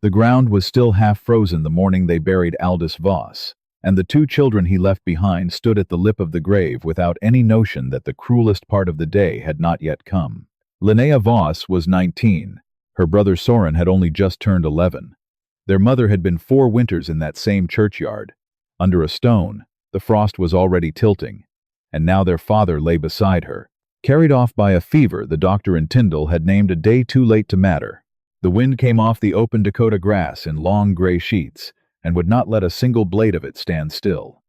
The ground was still half frozen the morning they buried Aldous Voss, and the two children he left behind stood at the lip of the grave without any notion that the cruelest part of the day had not yet come. Linnea Voss was 19. Her brother Soren had only just turned 11. Their mother had been 4 winters in that same churchyard. Under a stone, the frost was already tilting, and now their father lay beside her. Carried off by a fever the doctor in Tindall had named a day too late to matter. The wind came off the open Dakota grass in long gray sheets, and would not let a single blade of it stand still.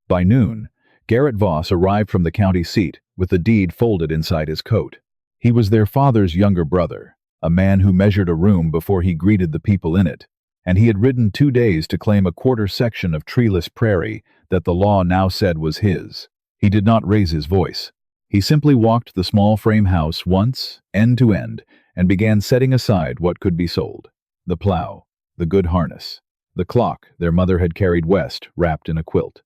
By noon, Garrett Voss arrived from the county seat with the deed folded inside his coat. He was their father's younger brother, a man who measured a room before he greeted the people in it, and he had ridden 2 days to claim a quarter section of treeless prairie that the law now said was his. He did not raise his voice. He simply walked the small frame house once, end to end, and began setting aside what could be sold. The plow, the good harness, the clock their mother had carried west wrapped in a quilt.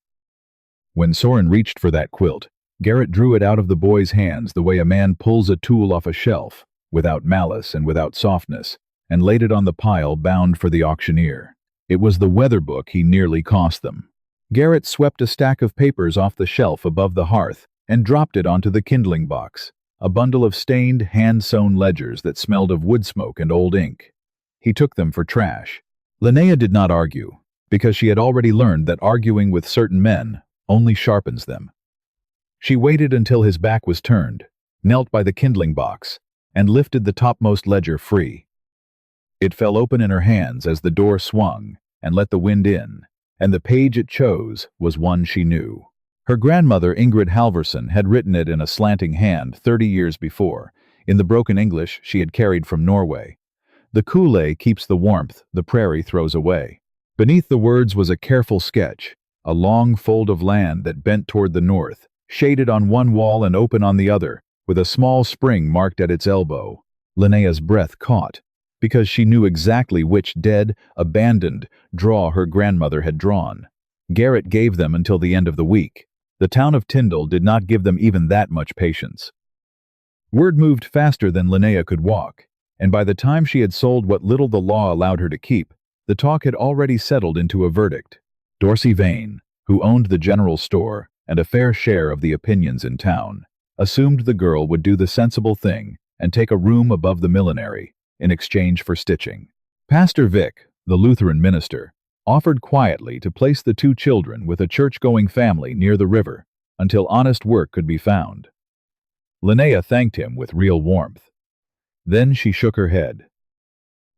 When Soren reached for that quilt, Garrett drew it out of the boy's hands the way a man pulls a tool off a shelf, without malice and without softness, and laid it on the pile bound for the auctioneer. It was the weather book he nearly cost them. Garrett swept a stack of papers off the shelf above the hearth and dropped it onto the kindling box, a bundle of stained, hand-sewn ledgers that smelled of wood smoke and old ink. He took them for trash. Linnea did not argue, because she had already learned that arguing with certain men only sharpens them. She waited until his back was turned, knelt by the kindling box, and lifted the topmost ledger free. It fell open in her hands as the door swung and let the wind in, and the page it chose was one she knew. Her grandmother, Ingrid Halvorson, had written it in a slanting hand 30 years before, in the broken English she had carried from Norway. The coulee keeps the warmth the prairie throws away. Beneath the words was a careful sketch, a long fold of land that bent toward the north, shaded on one wall and open on the other, with a small spring marked at its elbow. Linnea's breath caught, because she knew exactly which dead, abandoned draw her grandmother had drawn. Garrett gave them until the end of the week. The town of Tindall did not give them even that much patience. Word moved faster than Linnea could walk, and by the time she had sold what little the law allowed her to keep, the talk had already settled into a verdict. Dorsey Vane, who owned the general store and a fair share of the opinions in town, assumed the girl would do the sensible thing and take a room above the millinery in exchange for stitching. Pastor Vic, the Lutheran minister, offered quietly to place the 2 children with a church-going family near the river until honest work could be found. Linnea thanked him with real warmth. Then she shook her head.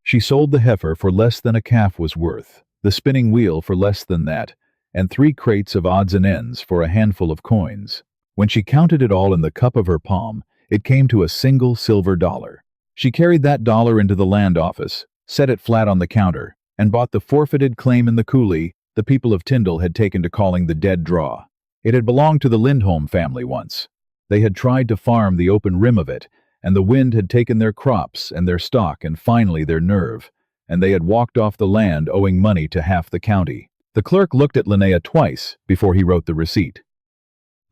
She sold the heifer for less than a calf was worth, the spinning wheel for less than that, and 3 crates of odds and ends for a handful of coins. When she counted it all in the cup of her palm, it came to a single silver dollar. She carried that dollar into the land office, set it flat on the counter, and bought the forfeited claim in the coulee the people of Tindall had taken to calling the dead draw. It had belonged to the Lindholm family once. They had tried to farm the open rim of it, and the wind had taken their crops and their stock and finally their nerve, and they had walked off the land owing money to half the county. The clerk looked at Linnea twice before he wrote the receipt.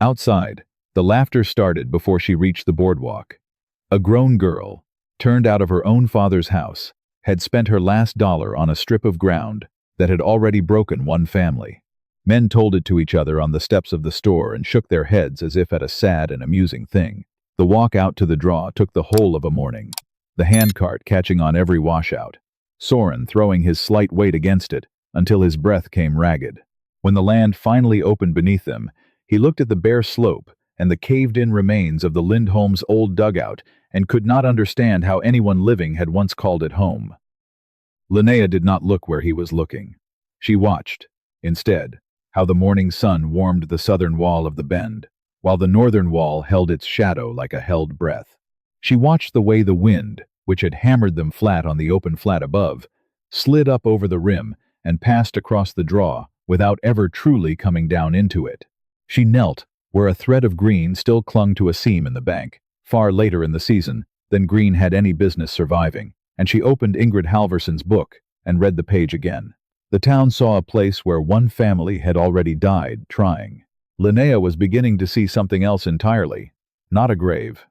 Outside, the laughter started before she reached the boardwalk. A grown girl, turned out of her own father's house, had spent her last dollar on a strip of ground that had already broken one family. Men told it to each other on the steps of the store and shook their heads as if at a sad and amusing thing. The walk out to the draw took the whole of a morning, the handcart catching on every washout, Soren throwing his slight weight against it until his breath came ragged. When the land finally opened beneath them, he looked at the bare slope and the caved-in remains of the Lindholms' old dugout and could not understand how anyone living had once called it home. Linnea did not look where he was looking. She watched, instead, how the morning sun warmed the southern wall of the bend, while the northern wall held its shadow like a held breath. She watched the way the wind, which had hammered them flat on the open flat above, slid up over the rim and passed across the draw without ever truly coming down into it. She knelt where a thread of green still clung to a seam in the bank, far later in the season than green had any business surviving, and she opened Ingrid Halvorson's book and read the page again. The town saw a place where one family had already died trying. Linnea was beginning to see something else entirely, not a grave.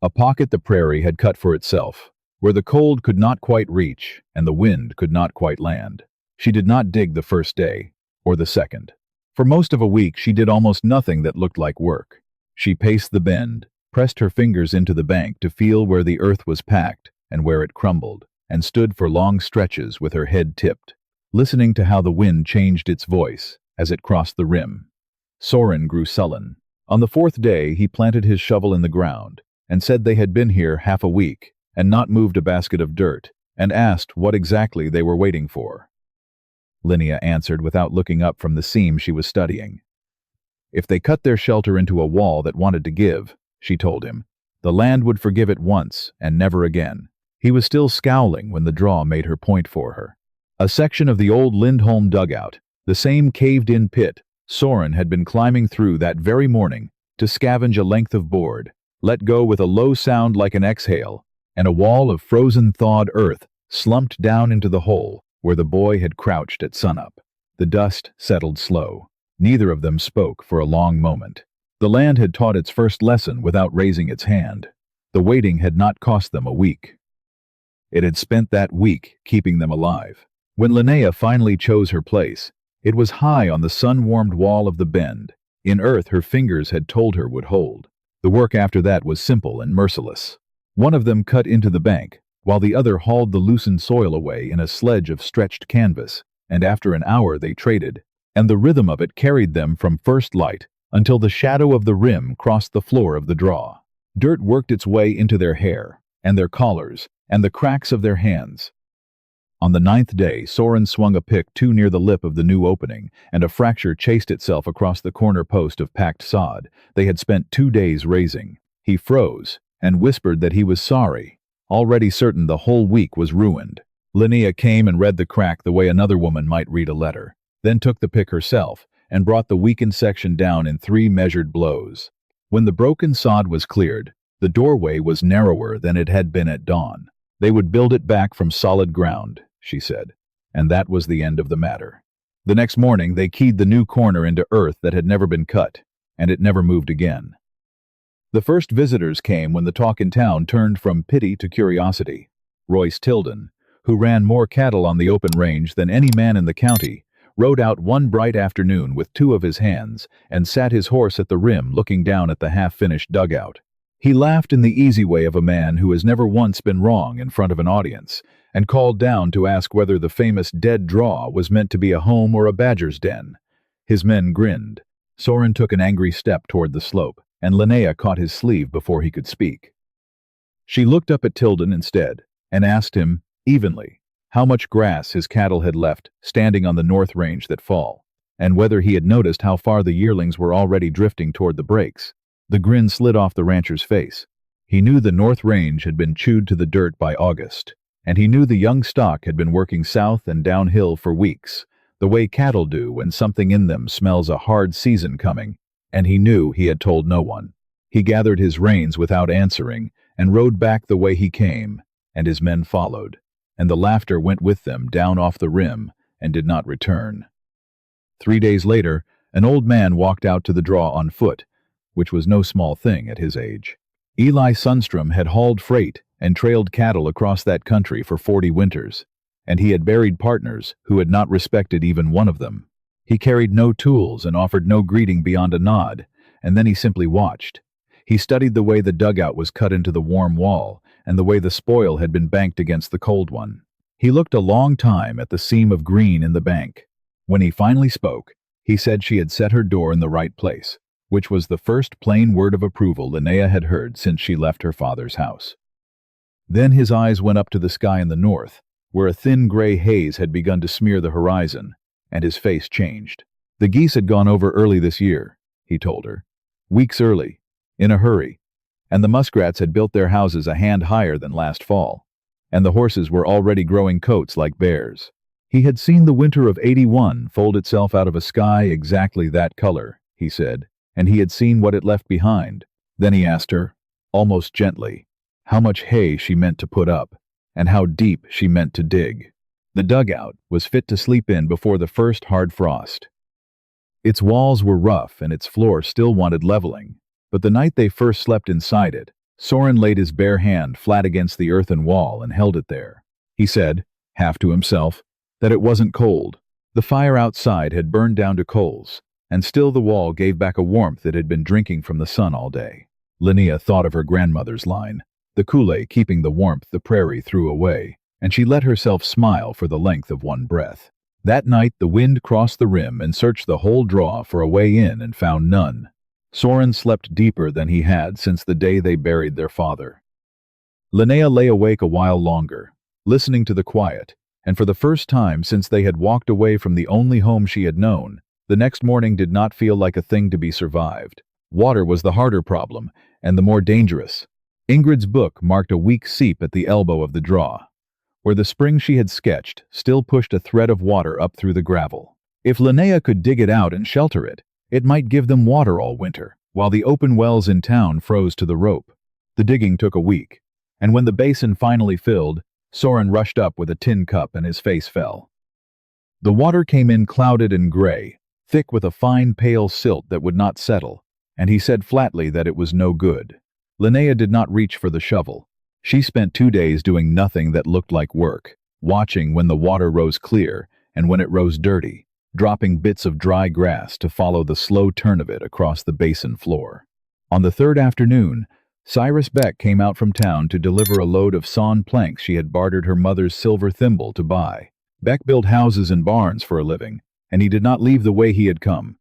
A pocket the prairie had cut for itself, where the cold could not quite reach and the wind could not quite land. She did not dig the first day, or the second. For most of a week she did almost nothing that looked like work. She paced the bend, pressed her fingers into the bank to feel where the earth was packed and where it crumbled, and stood for long stretches with her head tipped, listening to how the wind changed its voice as it crossed the rim. Soren grew sullen. On the fourth day he planted his shovel in the ground and said they had been here half a week and not moved a basket of dirt, and asked what exactly they were waiting for. Linnea answered without looking up from the seam she was studying. If they cut their shelter into a wall that wanted to give, she told him, the land would forgive it once and never again. He was still scowling when the draw made her point for her. A section of the old Lindholm dugout, the same caved-in pit Soren had been climbing through that very morning to scavenge a length of board, let go with a low sound like an exhale, and a wall of frozen thawed earth slumped down into the hole where the boy had crouched at sunup. The dust settled slow. Neither of them spoke for a long moment. The land had taught its first lesson without raising its hand. The waiting had not cost them a week. It had spent that week keeping them alive. When Linnea finally chose her place, it was high on the sun-warmed wall of the bend, in earth her fingers had told her would hold. The work after that was simple and merciless. One of them cut into the bank, while the other hauled the loosened soil away in a sledge of stretched canvas, and after an hour they traded, and the rhythm of it carried them from first light until the shadow of the rim crossed the floor of the draw. Dirt worked its way into their hair, and their collars, and the cracks of their hands. On the 9th day, Soren swung a pick too near the lip of the new opening, and a fracture chased itself across the corner post of packed sod they had spent 2 days raising. He froze, and whispered that he was sorry, already certain the whole week was ruined. Linnea came and read the crack the way another woman might read a letter, then took the pick herself, and brought the weakened section down in 3 measured blows. When the broken sod was cleared, the doorway was narrower than it had been at dawn. They would build it back from solid ground, she said, and that was the end of the matter. The next morning they keyed the new corner into earth that had never been cut, and it never moved again. The first visitors came when the talk in town turned from pity to curiosity. Royce Tilden, who ran more cattle on the open range than any man in the county, rode out one bright afternoon with 2 of his hands and sat his horse at the rim looking down at the half-finished dugout. He laughed in the easy way of a man who has never once been wrong in front of an audience, and called down to ask whether the famous dead draw was meant to be a home or a badger's den. His men grinned. Soren took an angry step toward the slope, and Linnea caught his sleeve before he could speak. She looked up at Tilden instead, and asked him, evenly, how much grass his cattle had left standing on the north range that fall, and whether he had noticed how far the yearlings were already drifting toward the breaks. The grin slid off the rancher's face. He knew the north range had been chewed to the dirt by August, and he knew the young stock had been working south and downhill for weeks, the way cattle do when something in them smells a hard season coming, and he knew he had told no one. He gathered his reins without answering and rode back the way he came, and his men followed, and the laughter went with them down off the rim and did not return. 3 days later, an old man walked out to the draw on foot, which was no small thing at his age. Eli Sundstrom had hauled freight and trailed cattle across that country for 40 winters, and he had buried partners who had not respected even one of them. He carried no tools and offered no greeting beyond a nod, and then he simply watched. He studied the way the dugout was cut into the warm wall and the way the spoil had been banked against the cold one. He looked a long time at the seam of green in the bank. When he finally spoke, he said she had set her door in the right place, which was the first plain word of approval Linnea had heard since she left her father's house. Then his eyes went up to the sky in the north, where a thin gray haze had begun to smear the horizon, and his face changed. The geese had gone over early this year, he told her. Weeks early, in a hurry, and the muskrats had built their houses a hand higher than last fall, and the horses were already growing coats like bears. He had seen the winter of '81 fold itself out of a sky exactly that color, he said, and he had seen what it left behind. Then he asked her, almost gently, how much hay she meant to put up, and how deep she meant to dig. The dugout was fit to sleep in before the first hard frost. Its walls were rough and its floor still wanted leveling, but the night they first slept inside it, Soren laid his bare hand flat against the earthen wall and held it there. He said, half to himself, that it wasn't cold. The fire outside had burned down to coals, and still the wall gave back a warmth it had been drinking from the sun all day. Linnea thought of her grandmother's line, "The Kool-Aid keeping the warmth the prairie threw away," and she let herself smile for the length of one breath. That night the wind crossed the rim and searched the whole draw for a way in and found none. Soren slept deeper than he had since the day they buried their father. Linnea lay awake a while longer, listening to the quiet, and for the first time since they had walked away from the only home she had known, the next morning did not feel like a thing to be survived. Water was the harder problem, and the more dangerous. Ingrid's book marked a weak seep at the elbow of the draw, where the spring she had sketched still pushed a thread of water up through the gravel. If Linnea could dig it out and shelter it, it might give them water all winter, while the open wells in town froze to the rope. The digging took a week, and when the basin finally filled, Soren rushed up with a tin cup and his face fell. The water came in clouded and gray, thick with a fine pale silt that would not settle, and he said flatly that it was no good. Linnea did not reach for the shovel. She spent 2 days doing nothing that looked like work, watching when the water rose clear and when it rose dirty, dropping bits of dry grass to follow the slow turn of it across the basin floor. On the third afternoon, Cyrus Beck came out from town to deliver a load of sawn planks she had bartered her mother's silver thimble to buy. Beck built houses and barns for a living, and he did not leave the way he had come.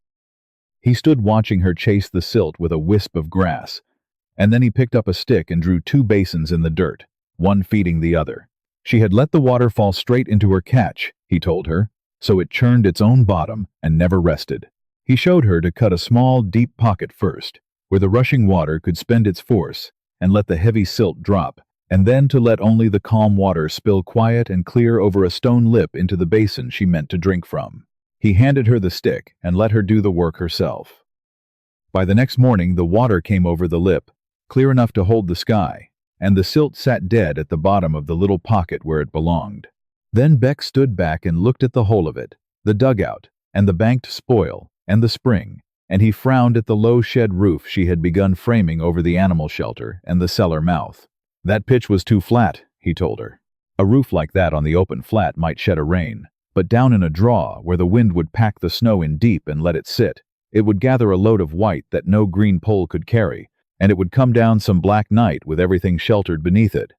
He stood watching her chase the silt with a wisp of grass, and then he picked up a stick and drew 2 basins in the dirt, one feeding the other. She had let the water fall straight into her catch, he told her, so it churned its own bottom and never rested. He showed her to cut a small, deep pocket first, where the rushing water could spend its force and let the heavy silt drop, and then to let only the calm water spill quiet and clear over a stone lip into the basin she meant to drink from. He handed her the stick and let her do the work herself. By the next morning the water came over the lip, clear enough to hold the sky, and the silt sat dead at the bottom of the little pocket where it belonged. Then Beck stood back and looked at the whole of it, the dugout, and the banked spoil, and the spring, and he frowned at the low shed roof she had begun framing over the animal shelter and the cellar mouth. That pitch was too flat, he told her. A roof like that on the open flat might shed a rain, but down in a draw where the wind would pack the snow in deep and let it sit, it would gather a load of white that no green pole could carry, and it would come down some black night with everything sheltered beneath it.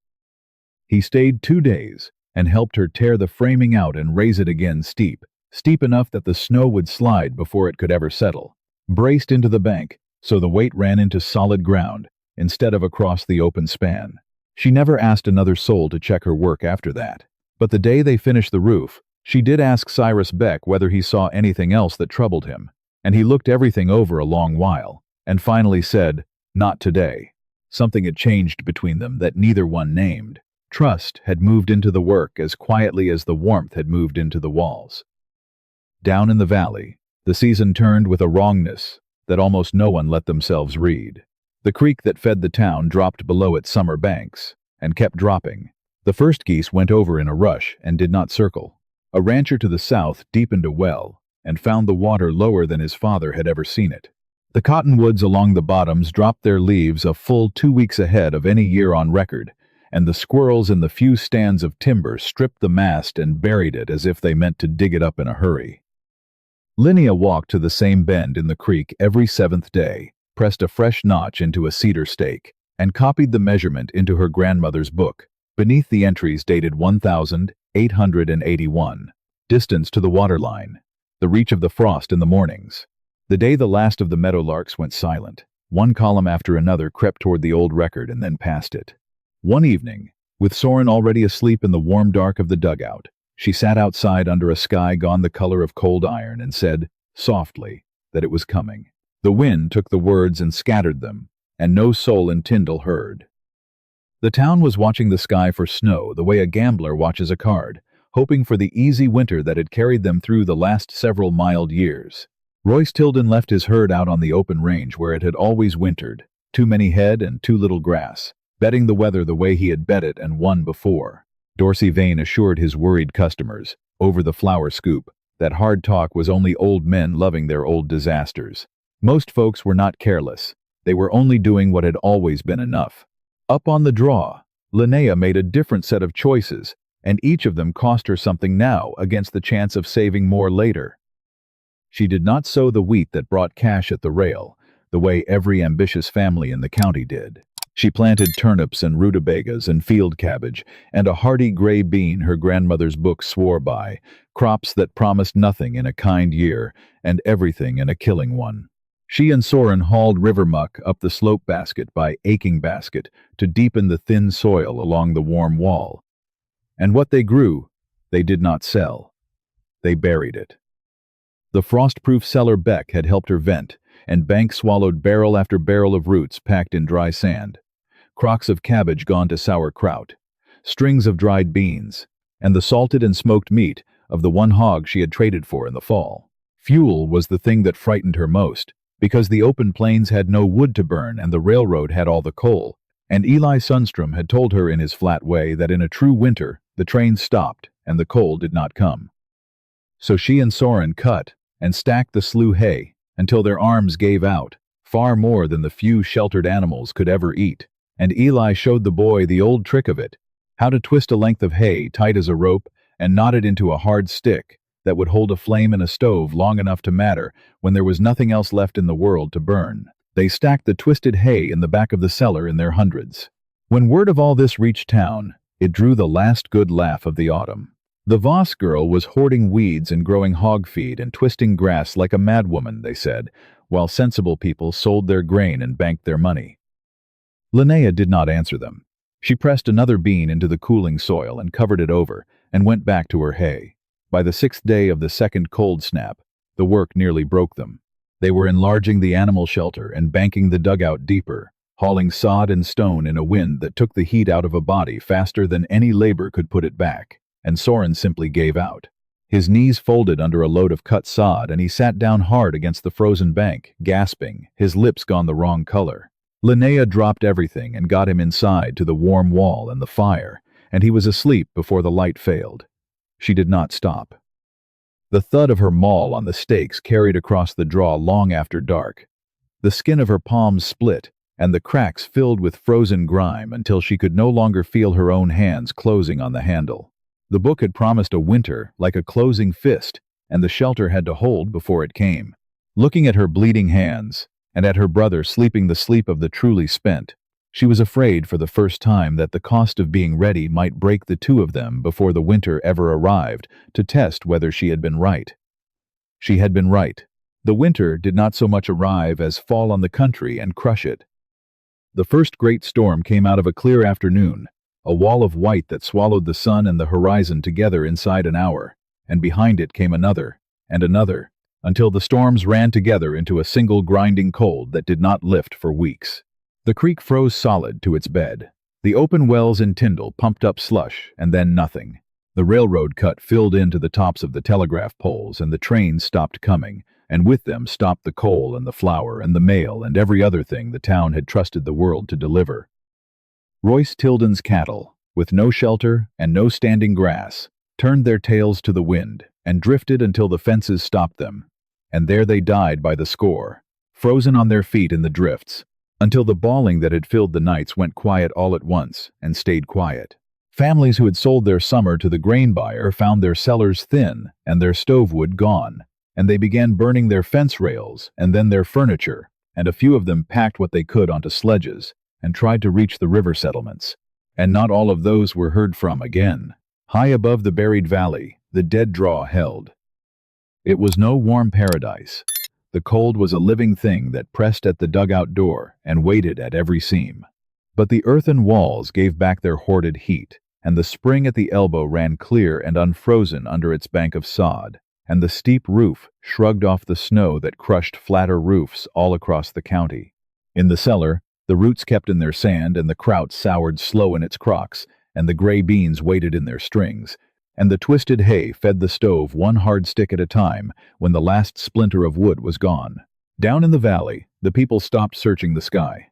He stayed 2 days and helped her tear the framing out and raise it again steep enough that the snow would slide before it could ever settle, braced into the bank so the weight ran into solid ground instead of across the open span. She never asked another soul to check her work after that, but the day they finished the roof, she did ask Cyrus Beck whether he saw anything else that troubled him, and he looked everything over a long while, and finally said, "Not today." Something had changed between them that neither one named. Trust had moved into the work as quietly as the warmth had moved into the walls. Down in the valley, the season turned with a wrongness that almost no one let themselves read. The creek that fed the town dropped below its summer banks, and kept dropping. The first geese went over in a rush and did not circle. A rancher to the south deepened a well, and found the water lower than his father had ever seen it. The cottonwoods along the bottoms dropped their leaves a full 2 weeks ahead of any year on record, and the squirrels in the few stands of timber stripped the mast and buried it as if they meant to dig it up in a hurry. Linnea walked to the same bend in the creek every 7th day, pressed a fresh notch into a cedar stake, and copied the measurement into her grandmother's book. Beneath the entries dated 1,881, distance to the waterline, the reach of the frost in the mornings. The day the last of the meadowlarks went silent, one column after another crept toward the old record and then past it. One evening, with Soren already asleep in the warm dark of the dugout, she sat outside under a sky gone the color of cold iron and said, softly, that it was coming. The wind took the words and scattered them, and no soul in Tindall heard. The town was watching the sky for snow the way a gambler watches a card, hoping for the easy winter that had carried them through the last several mild years. Royce Tilden left his herd out on the open range where it had always wintered, too many head and too little grass, betting the weather the way he had bet it and won before. Dorsey Vane assured his worried customers, over the flour scoop, that hard talk was only old men loving their old disasters. Most folks were not careless. They were only doing what had always been enough. Up on the draw, Linnea made a different set of choices, and each of them cost her something now against the chance of saving more later. She did not sow the wheat that brought cash at the rail, the way every ambitious family in the county did. She planted turnips and rutabagas and field cabbage, and a hardy gray bean her grandmother's book swore by, crops that promised nothing in a kind year and everything in a killing one. She and Soren hauled river muck up the slope basket by aching basket to deepen the thin soil along the warm wall. And what they grew, they did not sell. They buried it. The frost-proof cellar Beck had helped her vent, and Bank swallowed barrel after barrel of roots packed in dry sand, crocks of cabbage gone to sauerkraut, strings of dried beans, and the salted and smoked meat of the one hog she had traded for in the fall. Fuel was the thing that frightened her most, because the open plains had no wood to burn and the railroad had all the coal, and Eli Sundstrom had told her in his flat way that in a true winter the trains stopped and the coal did not come. So she and Soren cut and stacked the slough hay until their arms gave out, far more than the few sheltered animals could ever eat, and Eli showed the boy the old trick of it, how to twist a length of hay tight as a rope and knot it into a hard stick that would hold a flame in a stove long enough to matter when there was nothing else left in the world to burn. They stacked the twisted hay in the back of the cellar in their hundreds. When word of all this reached town, it drew the last good laugh of the autumn. The Voss girl was hoarding weeds and growing hog feed and twisting grass like a madwoman, they said, while sensible people sold their grain and banked their money. Linnea did not answer them. She pressed another bean into the cooling soil and covered it over, and went back to her hay. By the 6th day of the second cold snap, the work nearly broke them. They were enlarging the animal shelter and banking the dugout deeper, hauling sod and stone in a wind that took the heat out of a body faster than any labor could put it back, and Soren simply gave out. His knees folded under a load of cut sod, and he sat down hard against the frozen bank, gasping, his lips gone the wrong color. Linnea dropped everything and got him inside to the warm wall and the fire, and he was asleep before the light failed. She did not stop. The thud of her maul on the stakes carried across the draw long after dark. The skin of her palms split, and the cracks filled with frozen grime until she could no longer feel her own hands closing on the handle. The book had promised a winter like a closing fist, and the shelter had to hold before it came. Looking at her bleeding hands, and at her brother sleeping the sleep of the truly spent, she was afraid for the first time that the cost of being ready might break the two of them before the winter ever arrived to test whether she had been right. She had been right. The winter did not so much arrive as fall on the country and crush it. The first great storm came out of a clear afternoon, a wall of white that swallowed the sun and the horizon together inside an hour, and behind it came another, and another, until the storms ran together into a single grinding cold that did not lift for weeks. The creek froze solid to its bed. The open wells in Tindall pumped up slush, and then nothing. The railroad cut filled into the tops of the telegraph poles, and the trains stopped coming, and with them stopped the coal and the flour and the mail and every other thing the town had trusted the world to deliver. Royce Tilden's cattle, with no shelter and no standing grass, turned their tails to the wind and drifted until the fences stopped them, and there they died by the score, frozen on their feet in the drifts, until the bawling that had filled the nights went quiet all at once and stayed quiet. Families who had sold their summer to the grain buyer found their cellars thin and their stove wood gone, and they began burning their fence rails and then their furniture, and a few of them packed what they could onto sledges and tried to reach the river settlements. And not all of those were heard from again. High above the buried valley, the dead draw held. It was no warm paradise. The cold was a living thing that pressed at the dugout door and waited at every seam. But the earthen walls gave back their hoarded heat, and the spring at the elbow ran clear and unfrozen under its bank of sod, and the steep roof shrugged off the snow that crushed flatter roofs all across the county. In the cellar, the roots kept in their sand, and the kraut soured slow in its crocks, and the gray beans waited in their strings, and the twisted hay fed the stove one hard stick at a time when the last splinter of wood was gone. Down in the valley, the people stopped searching the sky.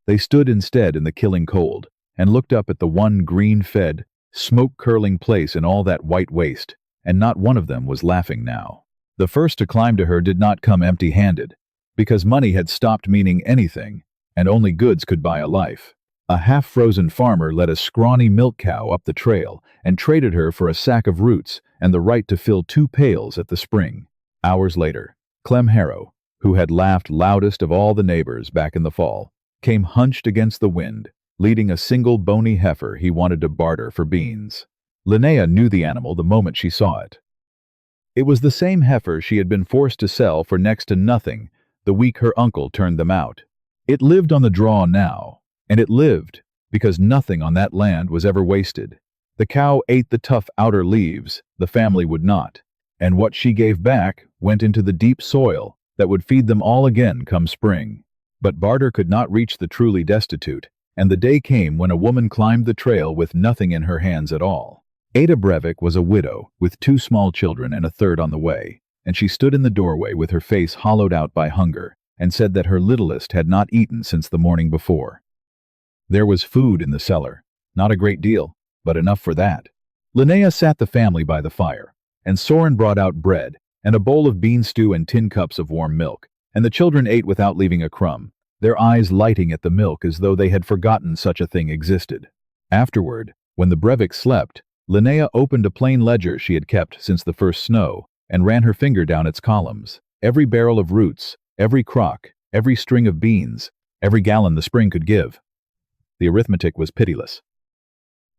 They stood instead in the killing cold and looked up at the one green-fed, smoke-curling place in all that white waste, and not one of them was laughing now. The first to climb to her did not come empty-handed, because money had stopped meaning anything, and only goods could buy a life. A half-frozen farmer led a scrawny milk cow up the trail and traded her for a sack of roots and the right to fill 2 pails at the spring. Hours later, Clem Harrow, who had laughed loudest of all the neighbors back in the fall, came hunched against the wind, leading a single bony heifer he wanted to barter for beans. Linnea knew the animal the moment she saw it. It was the same heifer she had been forced to sell for next to nothing the week her uncle turned them out. It lived on the draw now, and it lived because nothing on that land was ever wasted. The cow ate the tough outer leaves, the family would not, and what she gave back went into the deep soil that would feed them all again come spring. But barter could not reach the truly destitute, and the day came when a woman climbed the trail with nothing in her hands at all. Ada Brevik was a widow with 2 small children and a third on the way, and she stood in the doorway with her face hollowed out by hunger and said that her littlest had not eaten since the morning before. There was food in the cellar, not a great deal, but enough for that. Linnea sat the family by the fire, and Soren brought out bread and a bowl of bean stew and tin cups of warm milk, and the children ate without leaving a crumb, their eyes lighting at the milk as though they had forgotten such a thing existed. Afterward, when the Breviks slept, Linnea opened a plain ledger she had kept since the first snow and ran her finger down its columns. Every barrel of roots, every crock, every string of beans, every gallon the spring could give. The arithmetic was pitiless.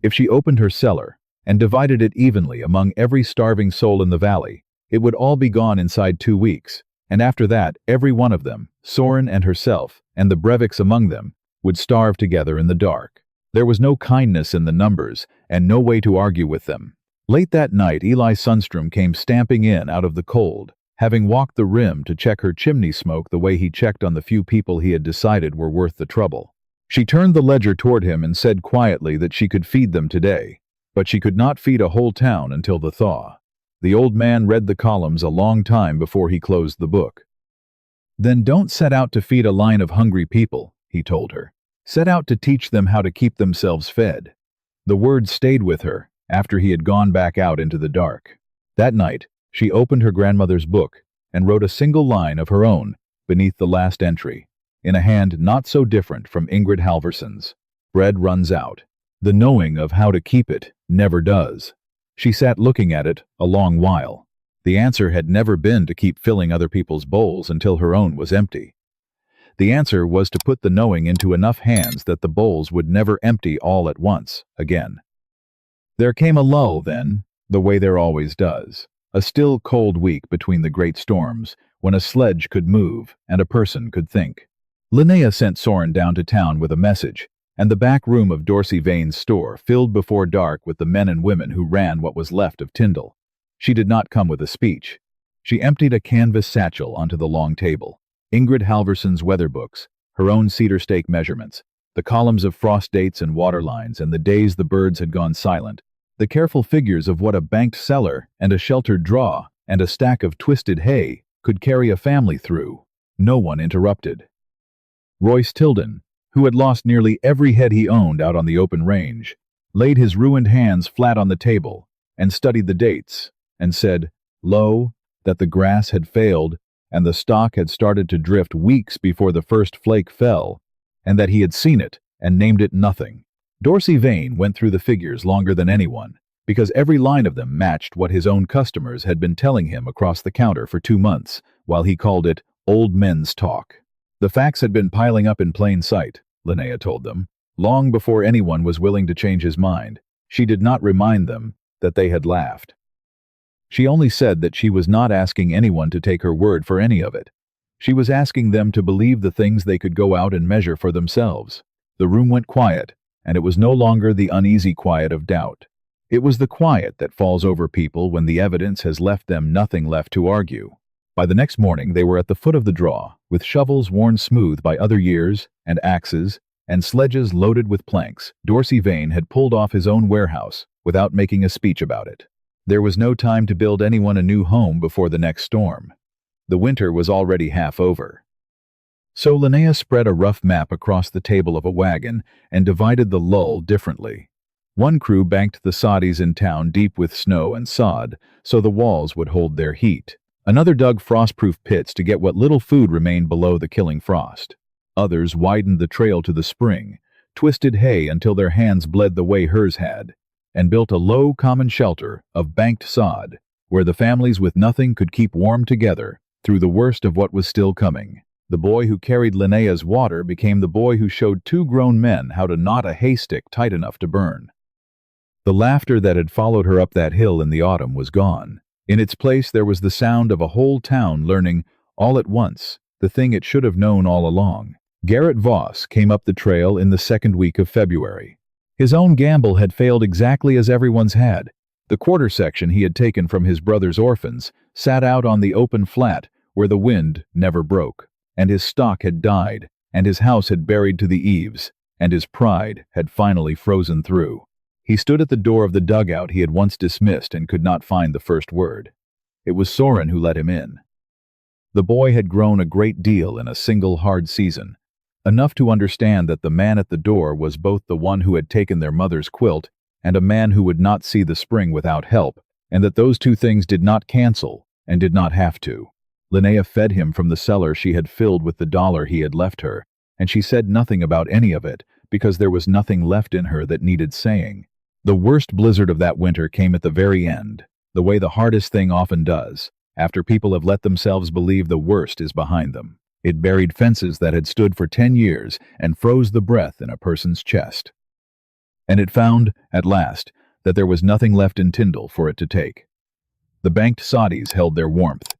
If she opened her cellar and divided it evenly among every starving soul in the valley, it would all be gone inside 2 weeks, and after that every one of them, Soren and herself, and the Breviks among them, would starve together in the dark. There was no kindness in the numbers, and no way to argue with them. Late that night Eli Sundstrom came stamping in out of the cold, having walked the rim to check her chimney smoke the way he checked on the few people he had decided were worth the trouble. She turned the ledger toward him and said quietly that she could feed them today, but she could not feed a whole town until the thaw. The old man read the columns a long time before he closed the book. "Then don't set out to feed a line of hungry people," he told her. "Set out to teach them how to keep themselves fed." The words stayed with her after he had gone back out into the dark. That night, she opened her grandmother's book and wrote a single line of her own beneath the last entry, in a hand not so different from Ingrid Halverson's. "Bread runs out. The knowing of how to keep it never does." She sat looking at it a long while. The answer had never been to keep filling other people's bowls until her own was empty. The answer was to put the knowing into enough hands that the bowls would never empty all at once again. There came a lull then, the way there always does. A still, cold week between the great storms, when a sledge could move and a person could think. Linnea sent Soren down to town with a message, and the back room of Dorsey Vane's store filled before dark with the men and women who ran what was left of Tindall. She did not come with a speech. She emptied a canvas satchel onto the long table. Ingrid Halverson's weather books, her own cedar stake measurements, the columns of frost dates and water lines and the days the birds had gone silent, the careful figures of what a banked cellar and a sheltered draw and a stack of twisted hay could carry a family through. No one interrupted. Royce Tilden, who had lost nearly every head he owned out on the open range, laid his ruined hands flat on the table and studied the dates and said, lo, that the grass had failed and the stock had started to drift weeks before the first flake fell, and that he had seen it and named it nothing. Dorsey Vane went through the figures longer than anyone, because every line of them matched what his own customers had been telling him across the counter for 2 months, while he called it old men's talk. The facts had been piling up in plain sight, Linnea told them, long before anyone was willing to change his mind. She did not remind them that they had laughed. She only said that she was not asking anyone to take her word for any of it. She was asking them to believe the things they could go out and measure for themselves. The room went quiet, and it was no longer the uneasy quiet of doubt. It was the quiet that falls over people when the evidence has left them nothing left to argue. By the next morning they were at the foot of the draw, with shovels worn smooth by other years, and axes, and sledges loaded with planks. Dorsey Vane had pulled off his own warehouse without making a speech about it. There was no time to build anyone a new home before the next storm. The winter was already half over. So Linnea spread a rough map across the table of a wagon and divided the lull differently. One crew banked the soddies in town deep with snow and sod so the walls would hold their heat. Another dug frost-proof pits to get what little food remained below the killing frost. Others widened the trail to the spring, twisted hay until their hands bled the way hers had, and built a low common shelter of banked sod, where the families with nothing could keep warm together through the worst of what was still coming. The boy who carried Linnea's water became the boy who showed two grown men how to knot a haystick tight enough to burn. The laughter that had followed her up that hill in the autumn was gone. In its place there was the sound of a whole town learning, all at once, the thing it should have known all along. Garrett Voss came up the trail in the second week of February. His own gamble had failed exactly as everyone's had. The quarter section he had taken from his brother's orphans sat out on the open flat where the wind never broke, and his stock had died, and his house had buried to the eaves, and his pride had finally frozen through. He stood at the door of the dugout he had once dismissed and could not find the first word. It was Soren who let him in. The boy had grown a great deal in a single hard season, enough to understand that the man at the door was both the one who had taken their mother's quilt and a man who would not see the spring without help, and that those two things did not cancel and did not have to. Linnea fed him from the cellar she had filled with the $1 he had left her, and she said nothing about any of it because there was nothing left in her that needed saying. The worst blizzard of that winter came at the very end, the way the hardest thing often does, after people have let themselves believe the worst is behind them. It buried fences that had stood for 10 years and froze the breath in a person's chest. And it found, at last, that there was nothing left in Tindall for it to take. The banked soddies held their warmth.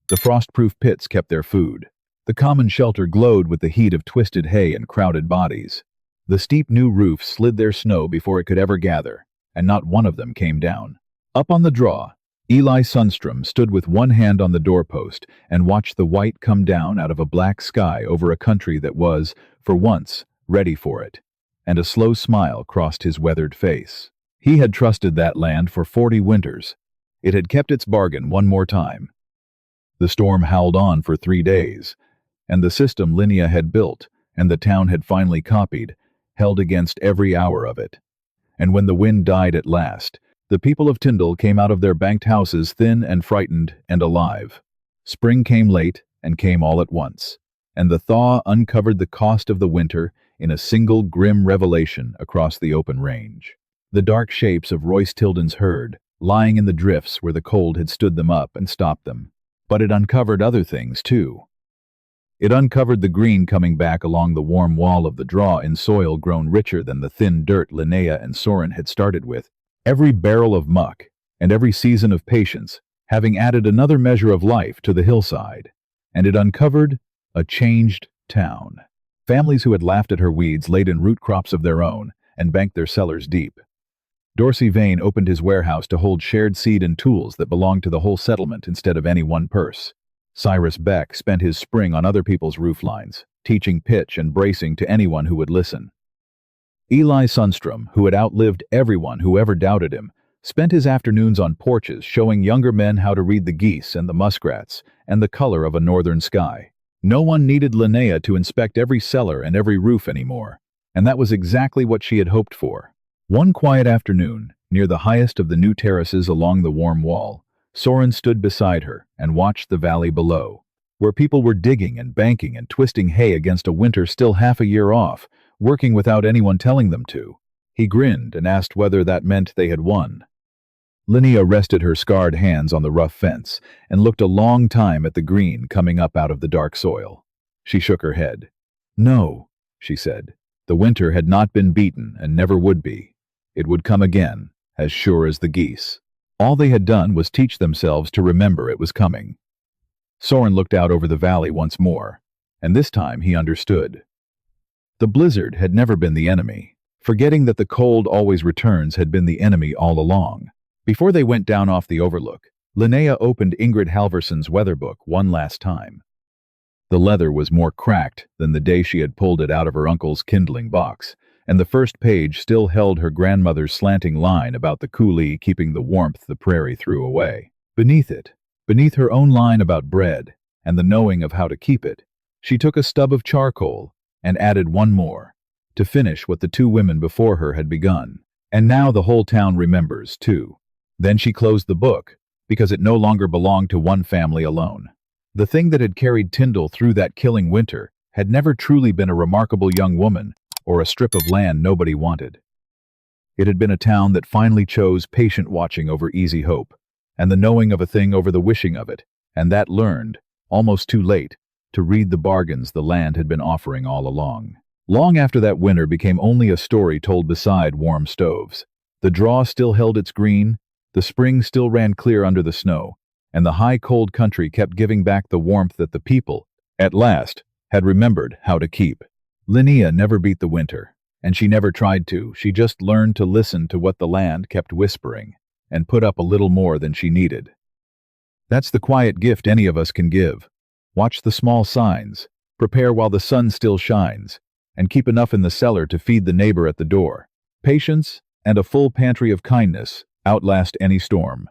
The frost-proof pits kept their food. The common shelter glowed with the heat of twisted hay and crowded bodies. The steep new roofs slid their snow before it could ever gather, and not one of them came down. Up on the draw, Eli Sundstrom stood with one hand on the doorpost and watched the white come down out of a black sky over a country that was, for once, ready for it, and a slow smile crossed his weathered face. He had trusted that land for 40 winters. It had kept its bargain one more time. The storm howled on for 3 days, and the system Linnea had built, and the town had finally copied, held against every hour of it. And when the wind died at last, the people of Tindall came out of their banked houses thin and frightened and alive. Spring came late and came all at once, and the thaw uncovered the cost of the winter in a single grim revelation across the open range. The dark shapes of Royce Tilden's herd, lying in the drifts where the cold had stood them up and stopped them. But it uncovered other things, too. It uncovered the green coming back along the warm wall of the draw in soil grown richer than the thin dirt Linnea and Soren had started with. Every barrel of muck and every season of patience having added another measure of life to the hillside. And it uncovered a changed town. Families who had laughed at her weeds laid in root crops of their own and banked their cellars deep. Dorsey Vane opened his warehouse to hold shared seed and tools that belonged to the whole settlement instead of any one purse. Cyrus Beck spent his spring on other people's rooflines, teaching pitch and bracing to anyone who would listen. Eli Sundstrom, who had outlived everyone who ever doubted him, spent his afternoons on porches showing younger men how to read the geese and the muskrats and the color of a northern sky. No one needed Linnea to inspect every cellar and every roof anymore, and that was exactly what she had hoped for. One quiet afternoon, near the highest of the new terraces along the warm wall, Soren stood beside her and watched the valley below, where people were digging and banking and twisting hay against a winter still half a year off, working without anyone telling them to. He grinned and asked whether that meant they had won. Linnea rested her scarred hands on the rough fence and looked a long time at the green coming up out of the dark soil. She shook her head. "No," she said. The winter had not been beaten and never would be. It would come again, as sure as the geese. All they had done was teach themselves to remember it was coming. Soren looked out over the valley once more, and this time he understood. The blizzard had never been the enemy. Forgetting that the cold always returns had been the enemy all along. Before they went down off the overlook, Linnea opened Ingrid Halverson's weather book one last time. The leather was more cracked than the day she had pulled it out of her uncle's kindling box, and the first page still held her grandmother's slanting line about the coolie keeping the warmth the prairie threw away. Beneath it, beneath her own line about bread and the knowing of how to keep it, she took a stub of charcoal and added one more, to finish what the two women before her had begun. And now the whole town remembers, too. Then she closed the book, because it no longer belonged to one family alone. The thing that had carried Tindall through that killing winter had never truly been a remarkable young woman or a strip of land nobody wanted. It had been a town that finally chose patient watching over easy hope, and the knowing of a thing over the wishing of it, and that learned, almost too late, to read the bargains the land had been offering all along. Long after that winter became only a story told beside warm stoves. The draw still held its green, the spring still ran clear under the snow, and the high cold country kept giving back the warmth that the people, at last, had remembered how to keep. Linnea never beat the winter, and she never tried to. She just learned to listen to what the land kept whispering, and put up a little more than she needed. That's the quiet gift any of us can give. Watch the small signs, prepare while the sun still shines, and keep enough in the cellar to feed the neighbor at the door. Patience and a full pantry of kindness outlast any storm.